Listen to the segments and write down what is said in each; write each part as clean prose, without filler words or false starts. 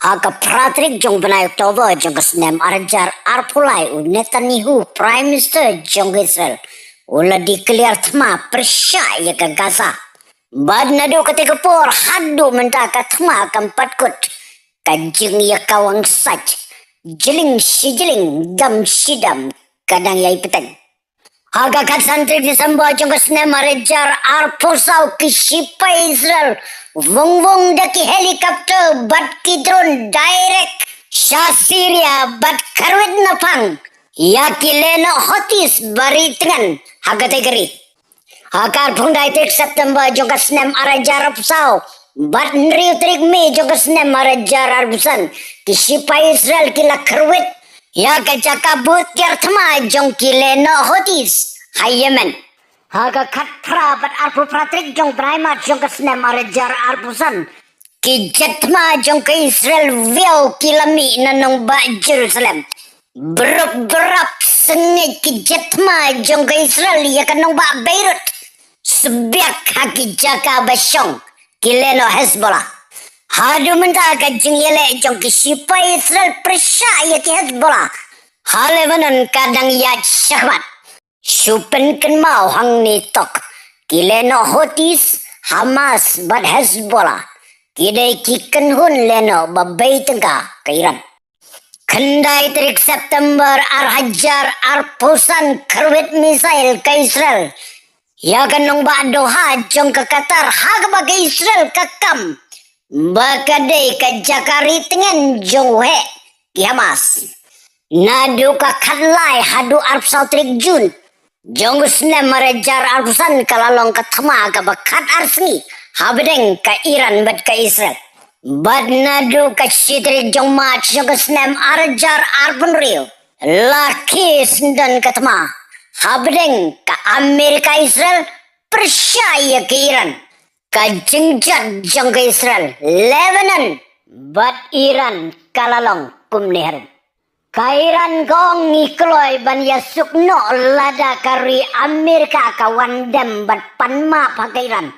Haka Pratrik jong benai Oktober jong kesnem arjar arpulai u Netanyahu Prime Minister jong Israel ula declare thma persyaya ke Gaza. Bad nado ketika por hadu mentaka thma kampatkut kajing ya kawang saj jeling si jeling dam sidam kadang yai peteng. Haga kat santri Desember jong kesnem arjar arpusau kisipa Israel wong daki helikopter bat ki drone direct sha Syria bat karwet napang ya kileno hotis bari tengan hagate geri hakar phundai tek September jong kasnem arajar psau bat nriu trik me jong kasnem arajar arbusan kisipa Israel kila karwet ya kajaka but kertma jong kileno hotis hai Yemen. Haga kat prabat arpu pratrik jong praimat jong kesnem arajar arpusan ki jetma jong ke Israel view kilami nanong ba Jerusalem berap sengit ki jetma jong ke Israel ya kanong ba Beirut sebiak haki jaka basyong kileno Hezbollah hadu menta ka jeng yele jong ki sipa Israel persyaya ki Hezbollah halevanan kadang ya syahmat Supen kan mau hang ni tok kileno hotis Hamas bad Hezbollah kidai kiken hun leno babai tengah ke Iran kendai trik September hajar arpusan kerwit misail ke Israel ya kanong ba Doha jong ke Qatar hag ke Israel kakam bakadai ke Jakari tengen jong he ki Hamas nadu ka khalai hadu arpsau trik Jun Jongusne marajar arpusan kalalong katama ka bakat arsni habdeng ka Iran bat ka Israel badnadu ka sitri jong mat jongusnem arajar arpun rio laki sendan katama habdeng ka Amerika Israel persyaya ke Iran ka jengjat jong ka Israel Lebanon bat Iran kalalong kumneharum Kairan gong ngikloy ban yasuk no lada kari Amerika kawan dem bat panma pakairan.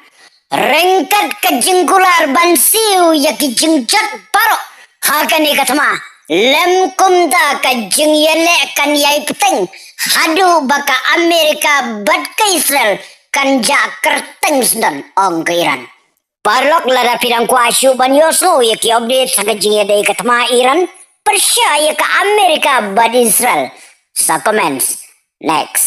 Rengkat ke jengkular ban siu ya ki jengjat paro. Hakani katama lem kumda ka jeng yele kan yai peteng. Hadu baka Amerika bat ke Israel kan ja kerteng sendan ong ke Iran. Parlok lada pirang kuasu ban yosu ya ki update sa ka jeng yele katama Iran. Persyaya ke Amerika bad Israel. Sa comments. Next.